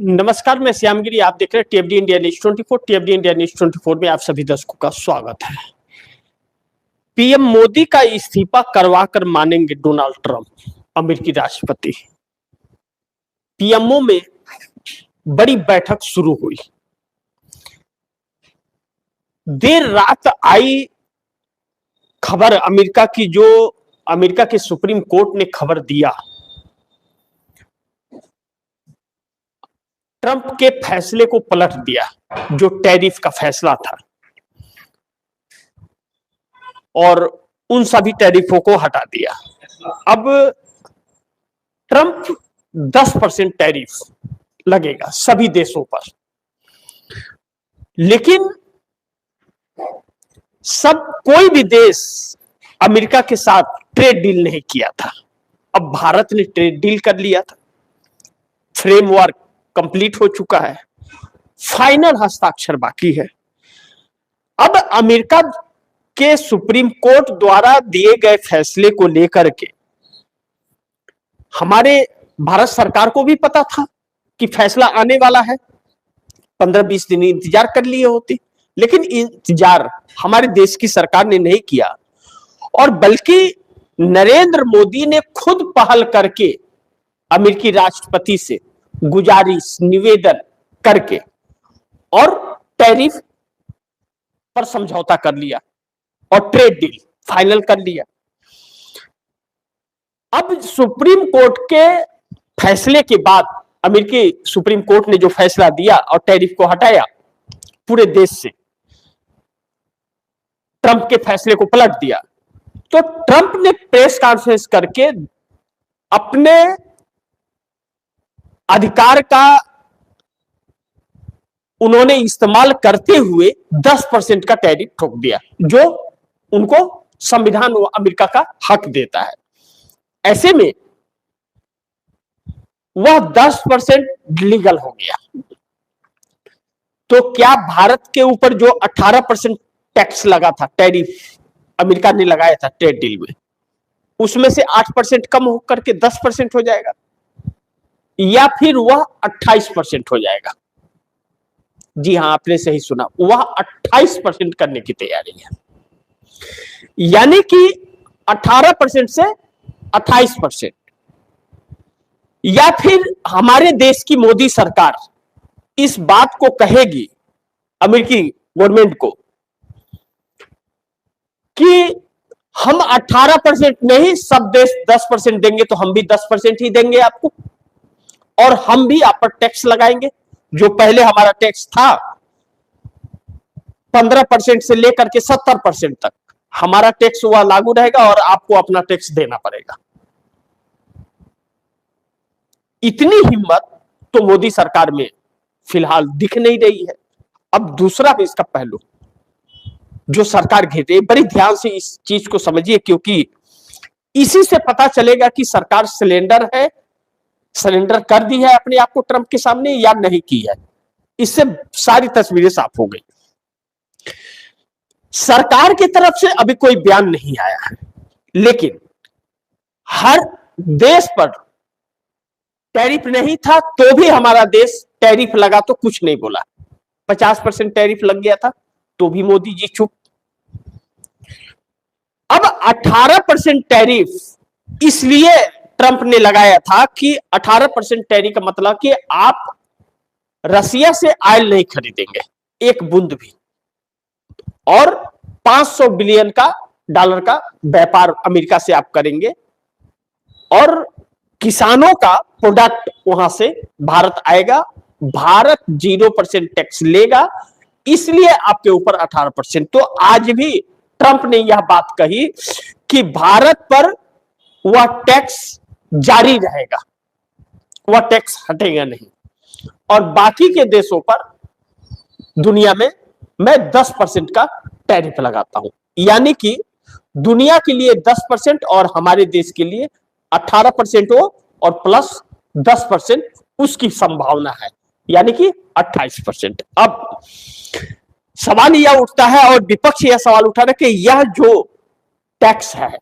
नमस्कार, मैं श्यामगिरी। आप देख रहे हैं टीएफडी इंडिया न्यूज 24। टीएफडी इंडिया न्यूज 24 में आप सभी दर्शकों का स्वागत है। पीएम मोदी का इस्तीफा करवा कर मानेंगे डोनाल्ड ट्रंप, अमेरिकी राष्ट्रपति। पीएमओ में बड़ी बैठक शुरू हुई। देर रात आई खबर अमेरिका की, जो अमेरिका के सुप्रीम कोर्ट ने खबर दिया ट्रंप के फैसले को पलट दिया, जो टैरिफ का फैसला था, और उन सभी टैरिफों को हटा दिया। अब ट्रंप 10% टैरिफ लगेगा सभी देशों पर, लेकिन कोई भी देश अमेरिका के साथ ट्रेड डील नहीं किया था। अब भारत ने ट्रेड डील कर लिया था, फ्रेमवर्क कंप्लीट हो चुका है, फाइनल हस्ताक्षर बाकी है। अब अमेरिका के सुप्रीम कोर्ट द्वारा दिए गए फैसले को लेकर के हमारे भारत सरकार को भी पता था कि फैसला आने वाला है। 15-20 दिन इंतजार कर लिए होते, लेकिन इंतजार हमारे देश की सरकार ने नहीं किया, और बल्कि नरेंद्र मोदी ने खुद पहल करके अमेरिकी राष्ट्रपति से गुजारिश, निवेदन करके और टैरिफ पर समझौता कर लिया और ट्रेड डील फाइनल कर लिया। अब सुप्रीम कोर्ट के फैसले के बाद, अमेरिकी सुप्रीम कोर्ट ने जो फैसला दिया और टैरिफ को हटाया पूरे देश से, ट्रंप के फैसले को पलट दिया, तो ट्रंप ने प्रेस कॉन्फ्रेंस करके अपने अधिकार का उन्होंने इस्तेमाल करते हुए 10% का टैरिफ ठोक दिया, जो उनको संविधान अमेरिका का हक देता है। ऐसे में वह 10% लीगल हो गया। तो क्या भारत के ऊपर जो 18% टैक्स लगा था, टैरिफ अमेरिका ने लगाया था ट्रेड डील में, उसमें से 8% कम होकर के 10% हो जाएगा, या फिर वह 28% हो जाएगा। जी हां, आपने सही सुना, वह 28% करने की तैयारी है। यानी कि 18% से 28%, या फिर हमारे देश की मोदी सरकार इस बात को कहेगी अमेरिकी गवर्नमेंट को कि हम 18% नहीं, सब देश 10% देंगे, तो हम भी 10% ही देंगे आपको, और हम भी आप पर टैक्स लगाएंगे। जो पहले हमारा टैक्स था 15% से लेकर के 70% तक, हमारा टैक्स वह लागू रहेगा और आपको अपना टैक्स देना पड़ेगा। इतनी हिम्मत तो मोदी सरकार में फिलहाल दिख नहीं रही है। अब दूसरा भी इसका पहलू जो सरकार घेर रही है, बड़ी ध्यान से इस चीज को समझिए, क्योंकि इसी से पता चलेगा कि सरकार सरेंडर कर दी है अपने आप को ट्रंप के सामने या नहीं की है। इससे सारी तस्वीरें साफ हो गई। सरकार की तरफ से अभी कोई बयान नहीं आया है, लेकिन हर देश पर टैरिफ नहीं था तो भी हमारा देश टैरिफ लगा तो कुछ नहीं बोला। 50% टैरिफ लग गया था तो भी मोदी जी चुप। अब 18% टैरिफ इसलिए ट्रंप ने लगाया था कि 18% टैरिफ का मतलब कि आप रसिया से ऑयल नहीं खरीदेंगे एक बूंद भी, और 500 बिलियन का डॉलर का व्यापार अमेरिका से आप करेंगे, और किसानों का प्रोडक्ट वहां से भारत आएगा, भारत 0% टैक्स लेगा, इसलिए आपके ऊपर 18%। तो आज भी ट्रंप ने यह बात कही कि भारत पर वह टैक्स जारी रहेगा, वह टैक्स हटेगा नहीं, और बाकी के देशों पर दुनिया में मैं 10% का टैरिफ लगाता हूं। यानी कि दुनिया के लिए 10% और हमारे देश के लिए 18% हो, और प्लस 10% उसकी संभावना है, यानी कि 28%। अब सवाल यह उठता है, और विपक्ष यह सवाल उठा रहा है कि यह जो टैक्स है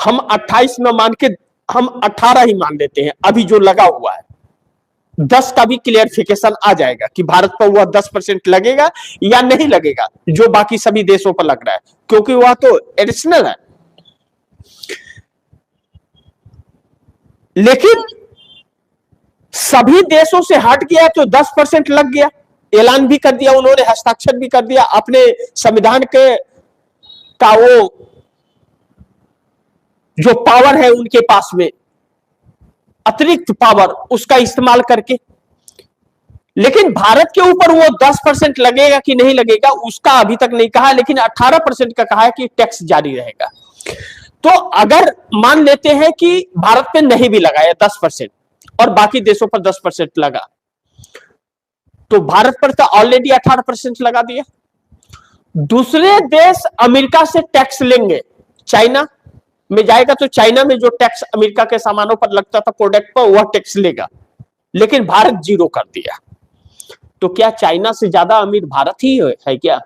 हम 28 न मान के हम 18 ही मान लेते हैं, अभी जो लगा हुआ है, 10 का भी क्लियरिफिकेशन आ जाएगा कि भारत पर वह 10% लगेगा या नहीं लगेगा, जो बाकी सभी देशों पर लग रहा है, क्योंकि वह तो एडिशनल है। लेकिन सभी देशों से हट गया तो 10% लग गया, ऐलान भी कर दिया उन्होंने, हस्ताक्षर भी कर दिया, अपने संविधान के का वो जो पावर है उनके पास में, अतिरिक्त पावर, उसका इस्तेमाल करके। लेकिन भारत के ऊपर वो 10% लगेगा कि नहीं लगेगा उसका अभी तक नहीं कहा, लेकिन 18% का कहा है कि टैक्स जारी रहेगा। तो अगर मान लेते हैं कि भारत पे नहीं भी लगाया 10% और बाकी देशों पर 10% लगा, तो भारत पर तो ऑलरेडी 18% लगा दिया। दूसरे देश अमेरिका से टैक्स लेंगे, चाइना में जाएगा तो चाइना में जो टैक्स अमेरिका के सामानों पर लगता था प्रोडक्ट पर, वह टैक्स लेगा, लेकिन भारत 0 कर दिया। तो क्या चाइना से ज्यादा अमीर भारत ही है क्या?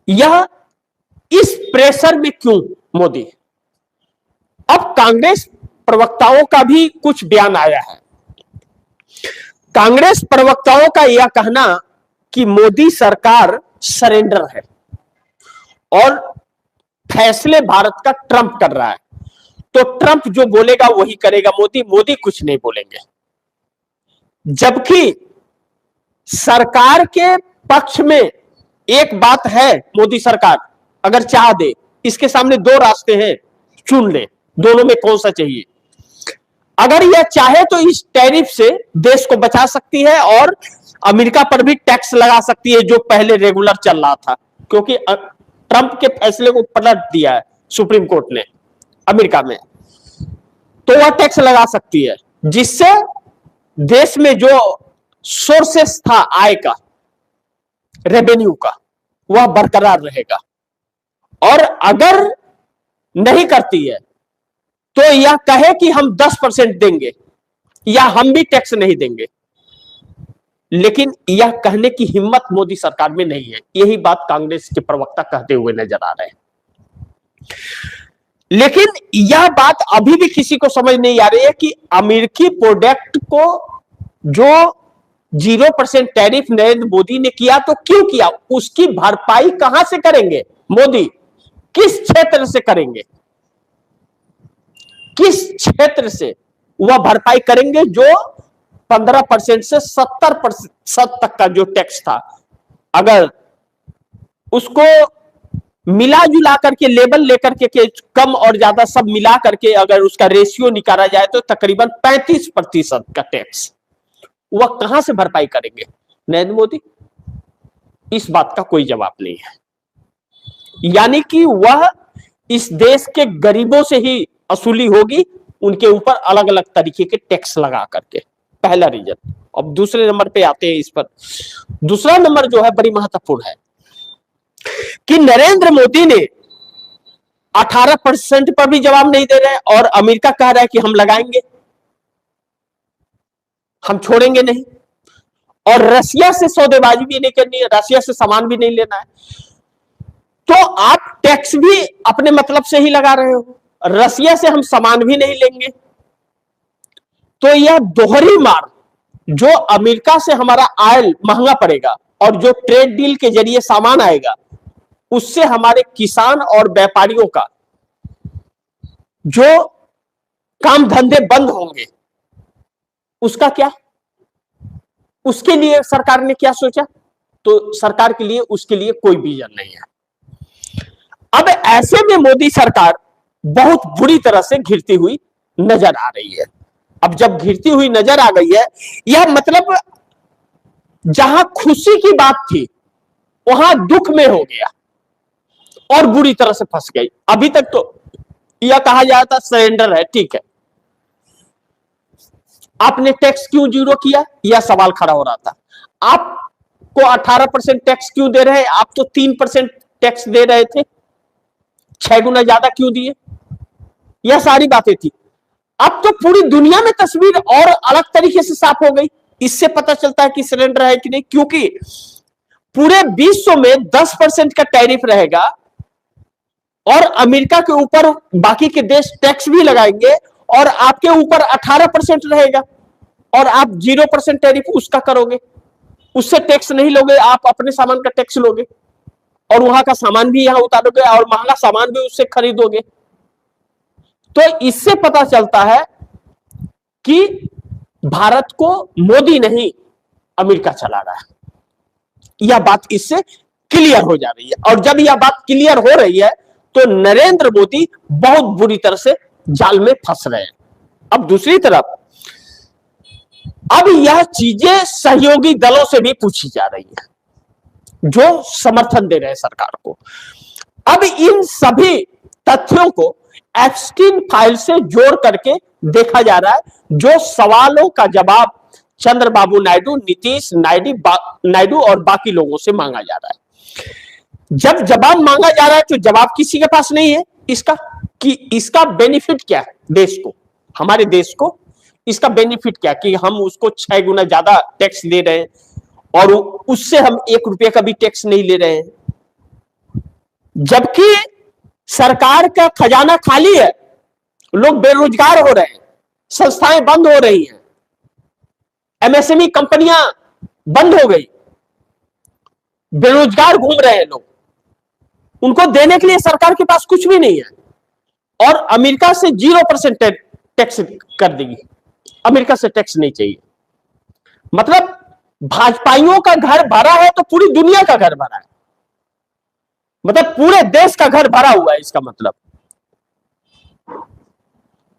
यह इस प्रेशर में क्यों मोदी? अब कांग्रेस प्रवक्ताओं का भी कुछ बयान आया है। कांग्रेस प्रवक्ताओं का यह कहना कि मोदी सरकार सरेंडर है और फैसले भारत का ट्रंप कर रहा है, तो ट्रंप जो बोलेगा वही करेगा मोदी कुछ नहीं बोलेंगे। जबकि सरकार के पक्ष में एक बात है, मोदी सरकार अगर चाह दे, इसके सामने 2 रास्ते हैं, चुन ले, दोनों में कौन सा चाहिए। अगर यह चाहे तो इस टैरिफ से देश को बचा सकती है और अमेरिका पर भी टैक्स लगा सकती है, जो पहले रेगुलर चल रहा था, क्योंकि ट्रंप के फैसले को पलट दिया है सुप्रीम कोर्ट ने अमेरिका में, तो वह टैक्स लगा सकती है, जिससे देश में जो सोर्सेस था आय का, रेवेन्यू का, वह बरकरार रहेगा। और अगर नहीं करती है तो यह कहे कि हम 10% देंगे या हम भी टैक्स नहीं देंगे, लेकिन यह कहने की हिम्मत मोदी सरकार में नहीं है। यही बात कांग्रेस के प्रवक्ता कहते हुए नजर आ रहे हैं। लेकिन यह बात अभी भी किसी को समझ नहीं आ रही है कि अमेरिकी प्रोडक्ट को जो 0% टैरिफ नरेंद्र मोदी ने किया, तो क्यों किया, उसकी भरपाई कहां से करेंगे मोदी, किस क्षेत्र से करेंगे, किस क्षेत्र से वह भरपाई करेंगे जो 15% से 70% तक का जो टैक्स था, अगर उसको मिला जुला करके, लेबल लेकर के कम और ज्यादा सब मिला करके अगर उसका रेशियो निकाला जाए तो तकरीबन 35% का टैक्स, वह कहां से भरपाई करेंगे नरेंद्र मोदी? इस बात का कोई जवाब नहीं है। यानी कि वह इस देश के गरीबों से ही वसूली होगी, उनके ऊपर अलग अलग तरीके के टैक्स लगा करके, पहला रीजन। अब दूसरे नंबर पे आते हैं इस पर। दूसरा नंबर जो है बड़ी महत्वपूर्ण है कि नरेंद्र मोदी ने 18% पर भी जवाब नहीं दे रहे और अमेरिका कह रहा है कि हम लगाएंगे, हम छोड़ेंगे नहीं, और रसिया से सौदेबाजी भी नहीं करनी है, रसिया से सामान भी नहीं लेना है, तो आप टैक्स भी अपने मतलब से ही लगा रहे हो, रसिया से हम सामान भी नहीं लेंगे। तो यह दोहरी मार, जो अमेरिका से हमारा आयल महंगा पड़ेगा और जो ट्रेड डील के जरिए सामान आएगा, उससे हमारे किसान और व्यापारियों का जो काम धंधे बंद होंगे, उसका क्या, उसके लिए सरकार ने क्या सोचा? तो सरकार के लिए, उसके लिए कोई विजन नहीं है। अब ऐसे में मोदी सरकार बहुत बुरी तरह से घिरती हुई नजर आ रही है। अब जब घिरती हुई नजर आ गई है, यह मतलब जहां खुशी की बात थी वहां दुख में हो गया और बुरी तरह से फंस गई। अभी तक तो यह कहा जाता सरेंडर है, ठीक है, आपने टैक्स क्यों 0 किया, यह सवाल खड़ा हो रहा था। आपको 18% टैक्स क्यों दे रहे हैं, आप तो 3% टैक्स दे रहे थे, 6 गुना ज्यादा क्यों दिए, यह सारी बातें थी। अब तो पूरी दुनिया में तस्वीर और अलग तरीके से साफ हो गई। इससे पता चलता है कि सरेंडर है कि नहीं, क्योंकि पूरे विश्व में 10% का टैरिफ रहेगा और अमेरिका के ऊपर बाकी के देश टैक्स भी लगाएंगे और आपके ऊपर 18% रहेगा और आप 0% टैरिफ उसका करोगे, उससे टैक्स नहीं लोगे, आप अपने सामान का टैक्स लोगे और वहां का सामान भी यहां उतारोगे और महंगा सामान भी उससे खरीदोगे। तो इससे पता चलता है कि भारत को मोदी नहीं अमेरिका चला रहा है। यह बात इससे क्लियर हो जा रही है और जब यह बात क्लियर हो रही है तो नरेंद्र मोदी बहुत बुरी तरह से जाल में फंस रहे हैं। अब दूसरी तरफ अब यह चीजें सहयोगी दलों से भी पूछी जा रही है जो समर्थन दे रहे हैं सरकार को। अब इन सभी तथ्यों को एप्स्टीन फाइल से जोड़ करके देखा जा रहा है जो सवालों का जवाब चंद्रबाबू नायडू, नीतीश नायडू और बाकी लोगों से मांगा जा रहा है। जब जवाब मांगा जा रहा है तो जवाब किसी के पास नहीं है इसका कि इसका बेनिफिट क्या है देश को, हमारे देश को इसका बेनिफिट क्या कि हम उसको 6 गुना ज्यादा टैक्स ले रहे हैं और उससे हम 1 रुपये का भी टैक्स नहीं ले रहे हैं, जबकि सरकार का खजाना खाली है, लोग बेरोजगार हो रहे हैं, संस्थाएं बंद हो रही हैं, एमएसएमई कंपनियां बंद हो गई, बेरोजगार घूम रहे हैं लोग, उनको देने के लिए सरकार के पास कुछ भी नहीं है और अमेरिका से 0% टैक्स कर देगी, अमेरिका से टैक्स नहीं चाहिए। मतलब भाजपाइयों का घर भरा है तो पूरी दुनिया का घर भरा है, मतलब पूरे देश का घर भरा हुआ है इसका मतलब।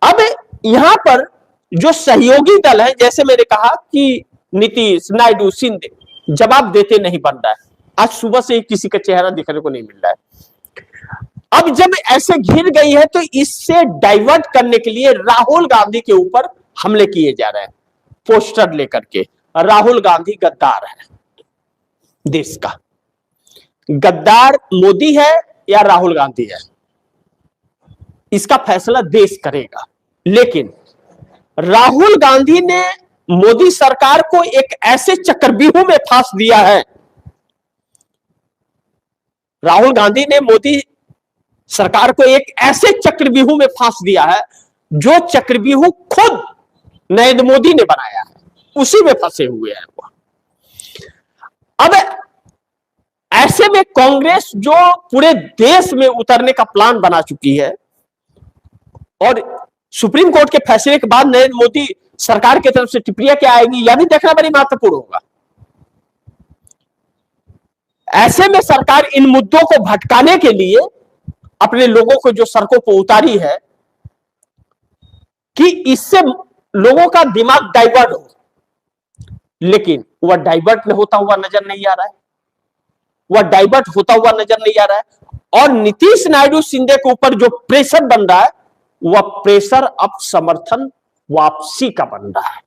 अब यहां पर जो सहयोगी दल है, जैसे मैंने कहा कि नीतीश, नायडू, शिंदे जवाब देते नहीं बन रहा है। आज सुबह से किसी का चेहरा दिखने को नहीं मिल रहा है। अब जब ऐसे घिर गई है तो इससे डाइवर्ट करने के लिए राहुल गांधी के ऊपर हमले किए जा रहे हैं पोस्टर लेकर के। राहुल गांधी गद्दार है, देश का गद्दार मोदी है या राहुल गांधी है, इसका फैसला देश करेगा। लेकिन राहुल गांधी ने मोदी सरकार को एक ऐसे चक्रव्यूह में फांस दिया है, राहुल गांधी ने मोदी सरकार को एक ऐसे चक्रव्यूह में फांस दिया है जो चक्रव्यूह खुद नरेंद्र मोदी ने बनाया है, उसी में फंसे हुए हैं वो। अब ऐसे में कांग्रेस जो पूरे देश में उतरने का प्लान बना चुकी है और सुप्रीम कोर्ट के फैसले के बाद नरेंद्र मोदी सरकार की तरफ से टिप्पणियां क्या आएगी यह भी देखना बड़ी महत्वपूर्ण होगा। ऐसे में सरकार इन मुद्दों को भटकाने के लिए अपने लोगों को जो सड़कों पर उतारी है कि इससे लोगों का दिमाग डाइवर्ट हो, लेकिन वह डाइवर्ट होता हुआ नजर नहीं आ रहा है, वह डाइवर्ट होता हुआ नजर नहीं आ रहा है। और नीतीश नायडू शिंदे के ऊपर जो प्रेशर बन रहा है वह प्रेशर अब समर्थन वापसी का बन रहा है,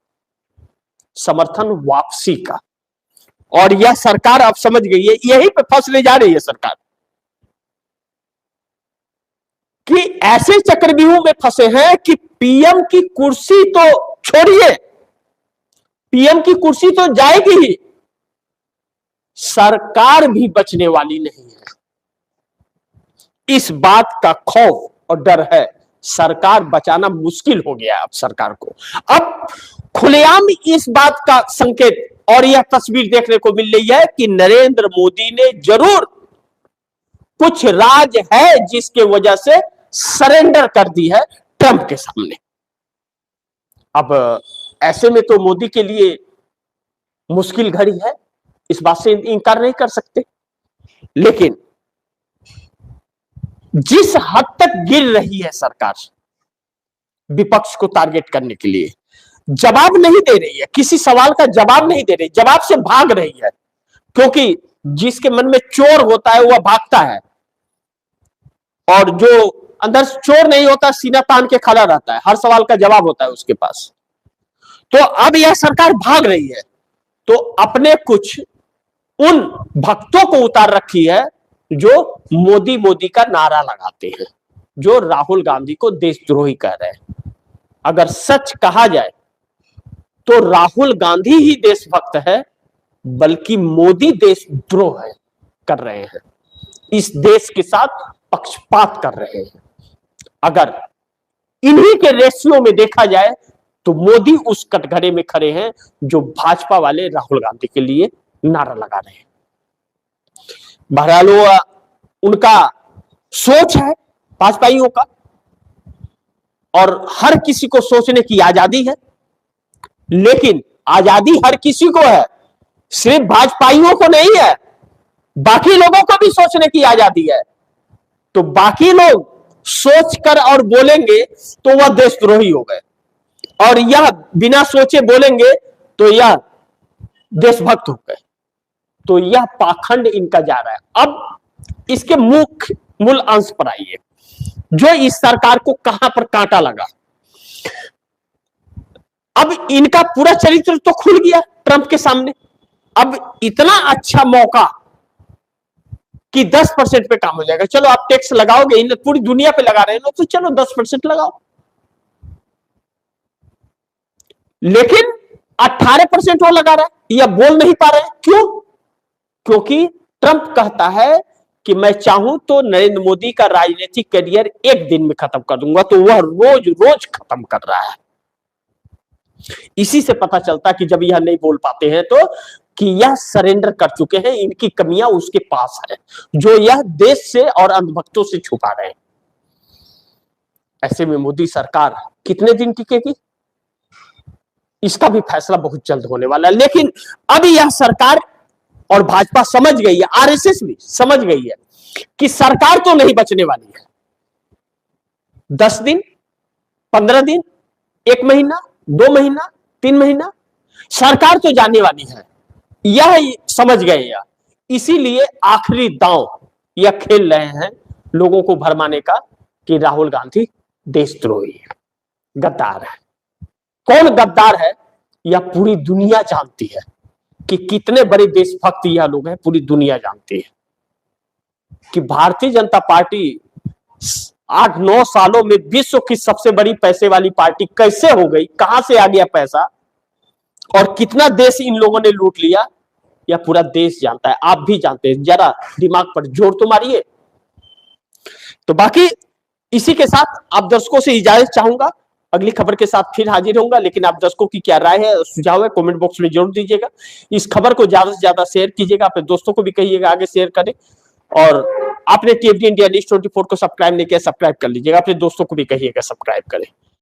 समर्थन वापसी का। और यह सरकार अब समझ गई है, यही पे फंसने जा रही है सरकार कि ऐसे चक्रव्यूह में फंसे हैं कि पीएम की कुर्सी तो छोड़िए, पीएम की कुर्सी तो जाएगी ही, सरकार भी बचने वाली नहीं है। इस बात का खौफ और डर है, सरकार बचाना मुश्किल हो गया अब सरकार को। अब खुलेआम इस बात का संकेत और यह तस्वीर देखने को मिल रही है कि नरेंद्र मोदी ने जरूर कुछ राज है जिसके वजह से सरेंडर कर दी है ट्रंप के सामने। अब ऐसे में तो मोदी के लिए मुश्किल घड़ी है, इस बात से इनकार नहीं कर सकते। लेकिन जिस हद तक गिर रही है सरकार विपक्ष को टारगेट करने के लिए, जवाब नहीं दे रही है, किसी सवाल का जवाब नहीं दे रही, जवाब से भाग रही है, क्योंकि जिसके मन में चोर होता है वह भागता है और जो अंदर चोर नहीं होता सीना तान के खड़ा रहता है, हर सवाल का जवाब होता है उसके पास। तो अब यह सरकार भाग रही है तो अपने कुछ उन भक्तों को उतार रखी है जो मोदी मोदी का नारा लगाते हैं, जो राहुल गांधी को देशद्रोही कह रहे हैं। अगर सच कहा जाए तो राहुल गांधी ही देशभक्त है, बल्कि मोदी देशद्रोह है कर रहे हैं, इस देश के साथ पक्षपात कर रहे हैं। अगर इन्हीं के रेशियो में देखा जाए तो मोदी उस कटघरे में खड़े हैं जो भाजपा वाले राहुल गांधी के लिए नारा लगा रहे हैं। बहरहाल उनका सोच है भाजपाइयों का, और हर किसी को सोचने की आजादी है, लेकिन आजादी हर किसी को है, सिर्फ भाजपाइयों को नहीं है, बाकी लोगों को भी सोचने की आजादी है। तो बाकी लोग सोचकर और बोलेंगे तो वह देशद्रोही हो गए, और यह बिना सोचे बोलेंगे तो यह देशभक्त हो गए। तो यह पाखंड इनका जा रहा है। अब इसके मुख्य मूल अंश पर आइए, जो इस सरकार को कहां पर कांटा लगा। अब इनका पूरा चरित्र तो खुल गया ट्रंप के सामने। अब इतना अच्छा मौका कि 10% पे काम हो जाएगा। चलो आप टैक्स लगाओगे, इन पूरी दुनिया पे लगा रहे हैं तो चलो 10% लगाओ, लेकिन 18% वो लगा रहा है, यह बोल नहीं पा रहे। क्यों? क्योंकि ट्रंप कहता है कि मैं चाहूं तो नरेंद्र मोदी का राजनीतिक करियर एक दिन में खत्म कर दूंगा, तो वह रोज रोज खत्म कर रहा है। इसी से पता चलता कि जब यह नहीं बोल पाते हैं तो कि यह सरेंडर कर चुके हैं, इनकी कमियां उसके पास है जो यह देश से और अंधभक्तों से छुपा रहे हैं। ऐसे में मोदी सरकार कितने दिन टिकेगी, इसका भी फैसला बहुत जल्द होने वाला है। लेकिन अब यह सरकार और भाजपा समझ गई है, आरएसएस भी समझ गई है कि सरकार तो नहीं बचने वाली है। 10 दिन, 15 दिन, 1 महीना, 2 महीना, 3 महीना, सरकार तो जाने वाली है, यह समझ गए यह। इसीलिए आखिरी दांव यह खेल रहे हैं लोगों को भरमाने का कि राहुल गांधी देशद्रोही है, गद्दार है। कौन गद्दार है यह पूरी दुनिया जानती है कि कितने बड़े देशभक्त यह लोग हैं। पूरी दुनिया जानती है कि भारतीय जनता पार्टी 8-9 सालों में विश्व की सबसे बड़ी पैसे वाली पार्टी कैसे हो गई, कहां से आ गया पैसा, और कितना देश इन लोगों ने लूट लिया, यह पूरा देश जानता है, आप भी जानते हैं। जरा दिमाग पर जोर तो मारिए। तो बाकी इसी के साथ आप दर्शकों से इजाजत चाहूंगा, अगली खबर के साथ फिर हाजिर होऊंगा। लेकिन आप दर्शकों की क्या राय है, सुझाव है, कमेंट बॉक्स में जरूर दीजिएगा। इस खबर को ज्यादा से ज्यादा शेयर कीजिएगा, अपने दोस्तों को भी कहिएगा आगे शेयर करें। और आपने टीएफडी इंडिया न्यूज़ 24 को सब्सक्राइब नहीं किया, सब्सक्राइब कर लीजिएगा, अपने दोस्तों को भी कहिएगा सब्सक्राइब करें।